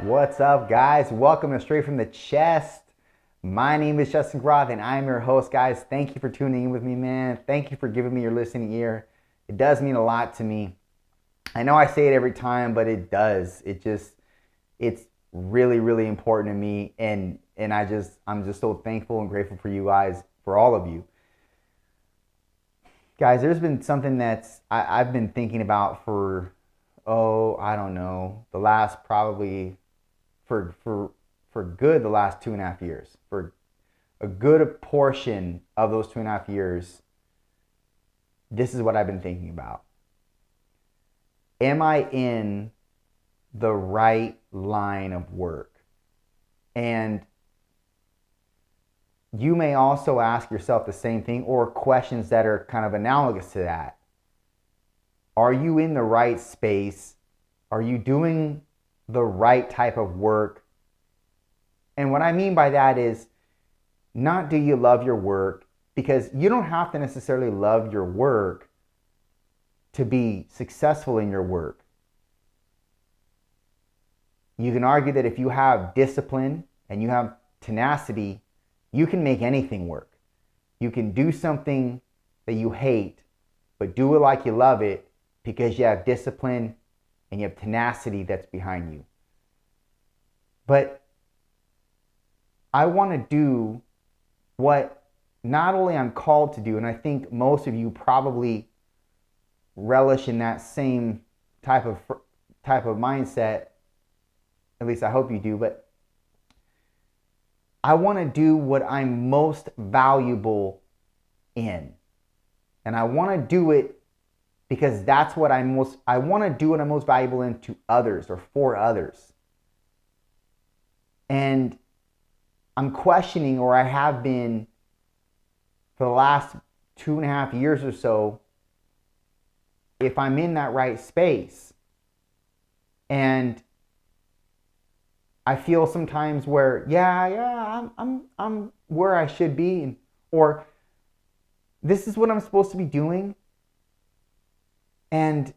What's up, guys? Welcome to Straight from the Chest. My name is Justin Groth, and I'm your host, guys. Thank you for tuning in with me, man. Thank you for giving me your listening ear. It does mean a lot to me. I know I say it every time, but it does. It's really, really important to me, and I'm just so thankful and grateful for you guys, for all of you. Guys, there's been something I've been thinking about for, I don't know, the last probably for good the last 2.5 years. For a good portion of those 2.5 years, this is what I've been thinking about. Am I in the right line of work? And you may also ask yourself the same thing, or questions that are kind of analogous to that. Are you in the right space? Are you doing the right type of work? And what I mean by that is, not do you love your work, because you don't have to necessarily love your work to be successful in your work. You can argue that if you have discipline and you have tenacity, you can make anything work. You can do something that you hate, but do it like you love it because you have discipline and you have tenacity that's behind you. But I want to do what not only I'm called to do, and I think most of you probably relish in that same type of mindset. At least I hope you do, but I want to do what I'm most valuable in. And I want to do it because that's what I want to do what I'm most valuable in to others or for others. And I'm questioning, or I have been for the last 2.5 years or so, if I'm in that right space. And I feel sometimes where, I'm where I should be, or this is what I'm supposed to be doing. And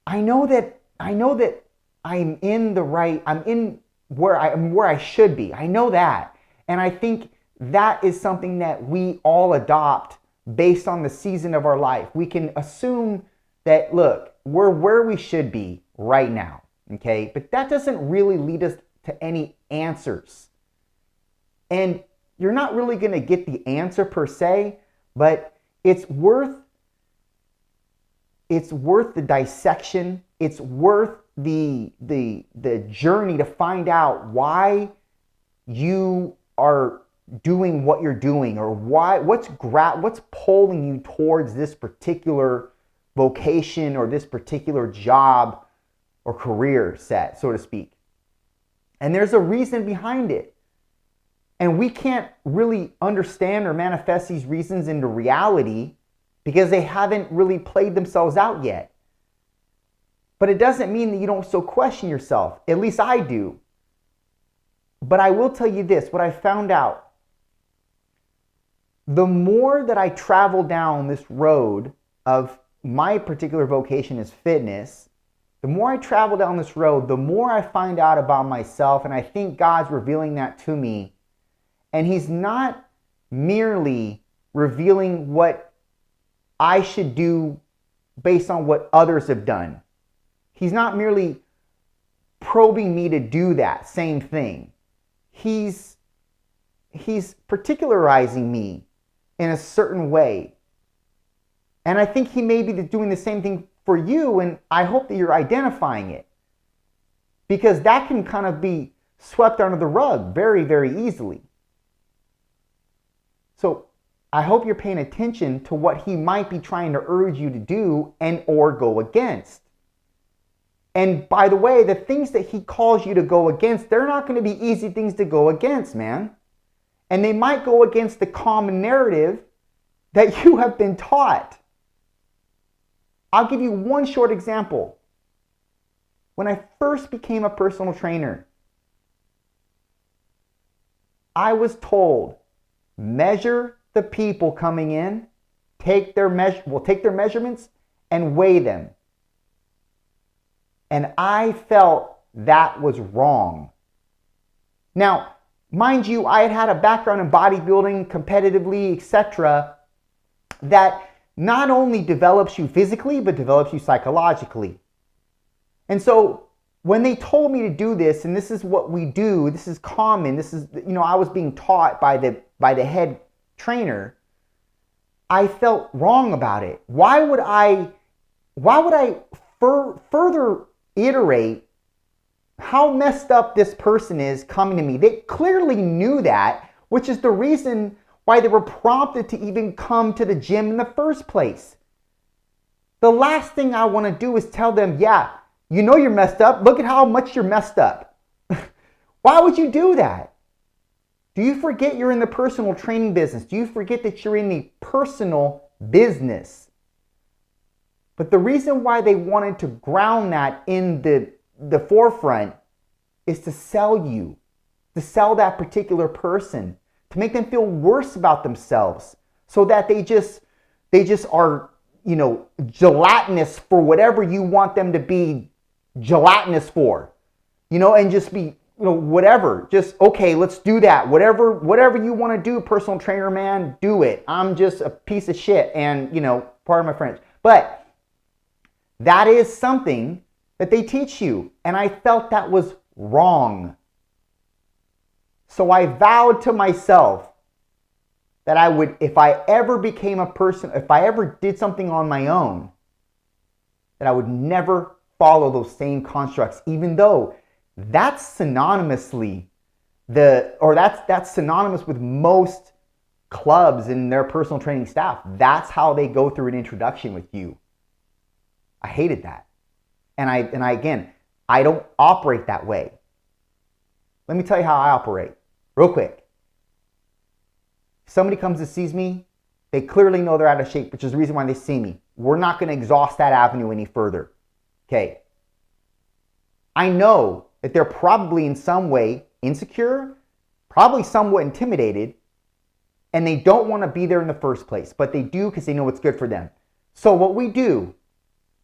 I know that I'm in the right, I'm in where I should be. I know that. And I think that is something that we all adopt based on the season of our life. We can assume that, look, we're where we should be right now. Okay, but that doesn't really lead us to any answers. And you're not really going to get the answer per se, but it's worth the dissection. It's worth the journey to find out why you are doing what you're doing, or what's pulling you towards this particular vocation or this particular job or career set, so to speak. And there's a reason behind it. And we can't really understand or manifest these reasons into reality because they haven't really played themselves out yet. But it doesn't mean that you don't still question yourself. At least I do. But I will tell you this, what I found out. The more that I travel down this road of my particular vocation is fitness, the more I travel down this road, the more I find out about myself, and I think God's revealing that to me. And He's not merely revealing what I should do based on what others have done. He's not merely probing me to do that same thing. He's particularizing me in a certain way. And I think He may be doing the same thing for you, and I hope that you're identifying it, because that can kind of be swept under the rug very, very easily. So I hope you're paying attention to what He might be trying to urge you to do and or go against. And by the way, the things that He calls you to go against, they're not going to be easy things to go against, man. And they might go against the common narrative that you have been taught. I'll give you one short example. When I first became a personal trainer, I was told, measure the people coming in, take their measurements and weigh them. And I felt that was wrong. Now, mind you, I had had a background in bodybuilding, competitively, etc., that not only develops you physically, but develops you psychologically. And so when they told me to do this, and this is what we do, this is common, this is, I was being taught by the head trainer, I felt wrong about it. Why would I further iterate how messed up this person is coming to me? They clearly knew that, which is the reason why they were prompted to even come to the gym in the first place. The last thing I want to do is tell them, yeah, you're messed up. Look at how much you're messed up. Why would you do that? Do you forget you're in the personal training business? Do you forget that you're in the personal business? But the reason why they wanted to ground that in the forefront is to sell you, to sell that particular person, to make them feel worse about themselves, so that they just are, gelatinous for whatever you want them to be gelatinous for, and just be, whatever, just, okay, let's do that. Whatever you want to do, personal trainer man, do it. I'm just a piece of shit, and, pardon my French. But that is something that they teach you, and I felt that was wrong. So I vowed to myself that I would, if I ever became a person, if I ever did something on my own, that I would never follow those same constructs, even though that's synonymously that's synonymous with most clubs and their personal training staff. That's how they go through an introduction with you. I hated that. And I don't operate that way. Let me tell you how I operate real quick. If somebody comes and sees me, they clearly know they're out of shape, which is the reason why they see me. We're not going to exhaust that avenue any further. Okay. I know that they're probably in some way insecure, probably somewhat intimidated, and they don't want to be there in the first place, but they do because they know it's good for them. So what we do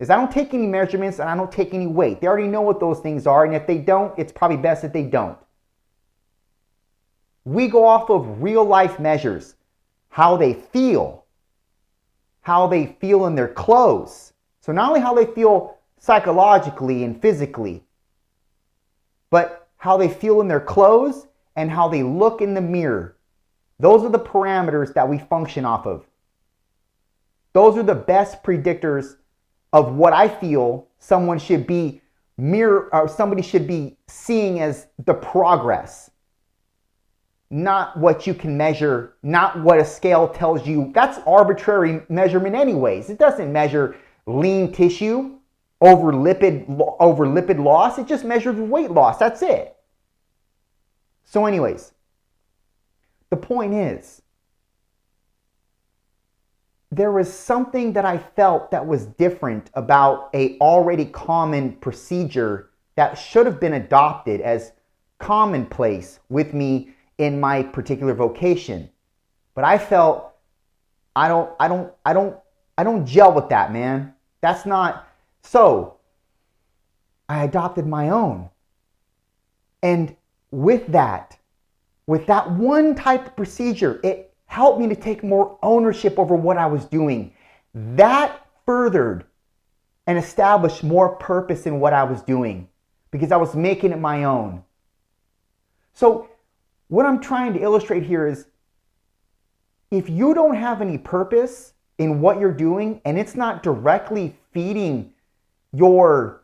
is I don't take any measurements and I don't take any weight. They already know what those things are, and if they don't, it's probably best that they don't. We go off of real life measures, how they feel in their clothes. So not only how they feel psychologically and physically, but how they feel in their clothes and how they look in the mirror. Those are the parameters that we function off of. Those are the best predictors of what I feel someone should be somebody should be seeing as the progress. Not what you can measure, not what a scale tells you. That's arbitrary measurement anyways. It doesn't measure lean tissue over lipid loss. It just measures weight loss. That's it. So anyways, the point is, there was something that I felt that was different about a already common procedure that should have been adopted as commonplace with me in my particular vocation. But I felt I don't gel with that, man. That's not. So I adopted my own. And with that one type of procedure, it helped me to take more ownership over what I was doing. That furthered and established more purpose in what I was doing because I was making it my own. So what I'm trying to illustrate here is, if you don't have any purpose in what you're doing and it's not directly feeding the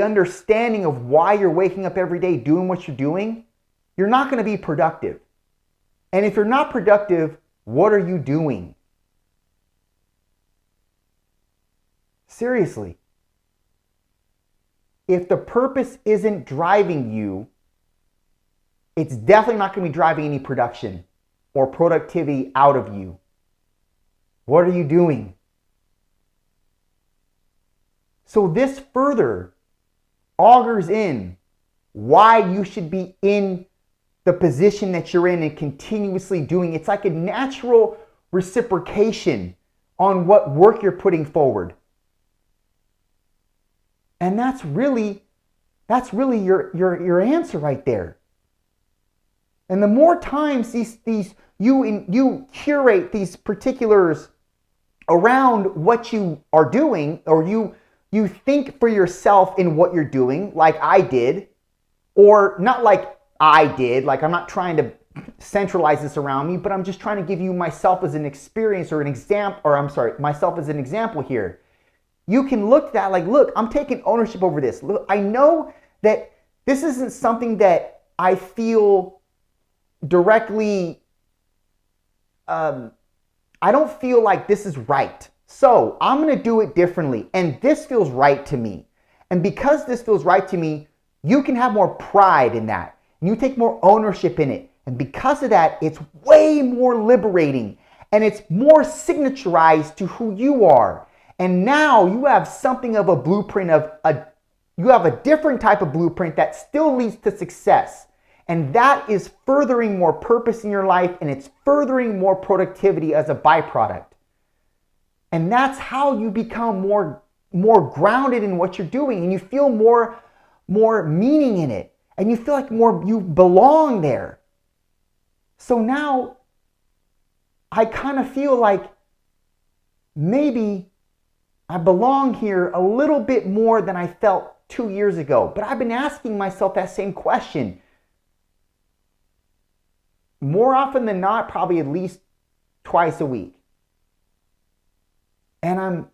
understanding of why you're waking up every day doing what you're doing, you're not going to be productive. And if you're not productive, what are you doing? Seriously. If the purpose isn't driving you, it's definitely not going to be driving any production or productivity out of you. What are you doing? So this further augurs in why you should be in the position that you're in and continuously doing. It's like a natural reciprocation on what work you're putting forward. And that's really your answer right there. And the more times you curate these particulars around what you are doing, or you think for yourself in what you're doing, like I did, or not like I did, like I'm not trying to centralize this around me, but I'm just trying to give you myself as an experience or an example, or I'm sorry, myself as an example here. You can look at that like, look, I'm taking ownership over this. Look, I know that this isn't something that I feel directly, I don't feel like this is right. So I'm going to do it differently. And this feels right to me. And because this feels right to me, you can have more pride in that. And you take more ownership in it. And because of that, it's way more liberating. And it's more signaturized to who you are. And now you have something of a blueprint you have a different type of blueprint that still leads to success. And that is furthering more purpose in your life, and it's furthering more productivity as a byproduct. And that's how you become more grounded in what you're doing, and you feel more meaning in it, and you feel like you belong there. So now I kind of feel like maybe I belong here a little bit more than I felt 2 years ago. But I've been asking myself that same question. More often than not, probably at least twice a week. And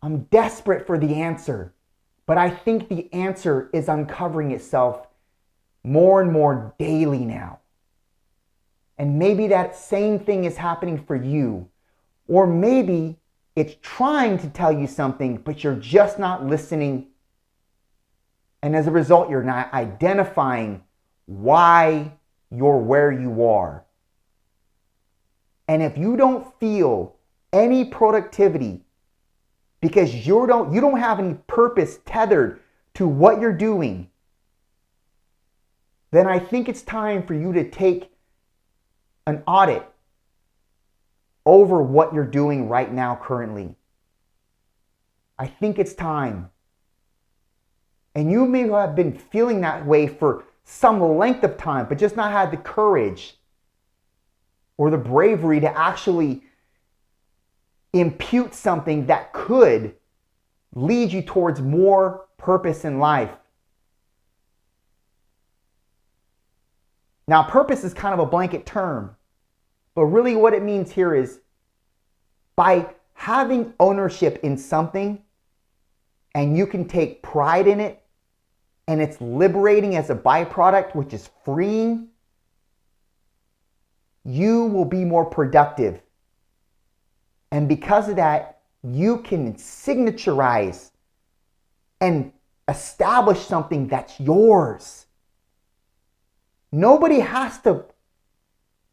I'm desperate for the answer. But I think the answer is uncovering itself more and more daily now. And maybe that same thing is happening for you. Or maybe it's trying to tell you something, but you're just not listening. And as a result, you're not identifying why you're where you are. And if you don't feel any productivity because you don't have any purpose tethered to what you're doing, then I think it's time for you to take an audit over what you're doing right now currently. I think it's time. And you may have been feeling that way for some length of time, but just not had the courage or the bravery to actually impute something that could lead you towards more purpose in life. Now, purpose is kind of a blanket term, but really what it means here is by having ownership in something and you can take pride in it, and it's liberating as a byproduct, which is freeing, you will be more productive. And because of that, you can signaturize and establish something that's yours. Nobody has to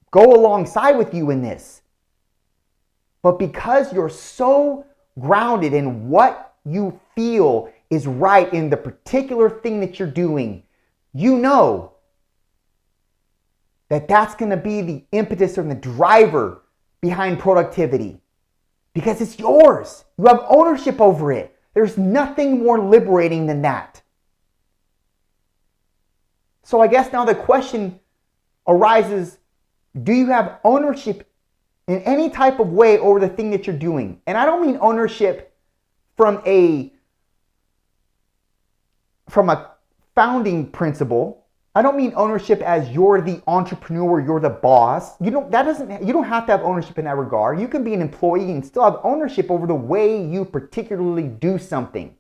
go alongside with you in this. But because you're so grounded in what you feel is right in the particular thing that you're doing, you know that that's going to be the impetus or the driver behind productivity because it's yours. You have ownership over it. There's nothing more liberating than that. So I guess now the question arises, do you have ownership in any type of way over the thing that you're doing? And I don't mean ownership from a founding principle. I don't mean ownership as you're the entrepreneur, you're the boss. You don't have to have ownership in that regard. You can be an employee and still have ownership over the way you particularly do something,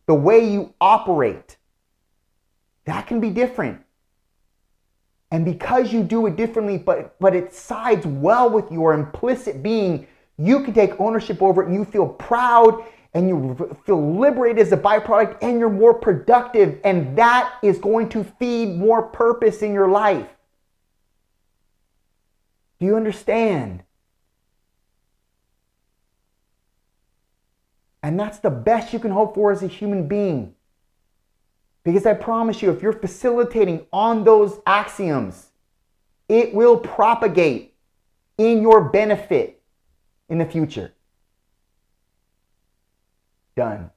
the way you operate. That can be different. And because you do it differently, but it sides well with your implicit being, you can take ownership over it and you feel proud and you feel liberated as a byproduct and you're more productive, and that is going to feed more purpose in your life. Do you understand? And that's the best you can hope for as a human being. Because I promise you, if you're facilitating on those axioms, it will propagate in your benefit in the future. Done.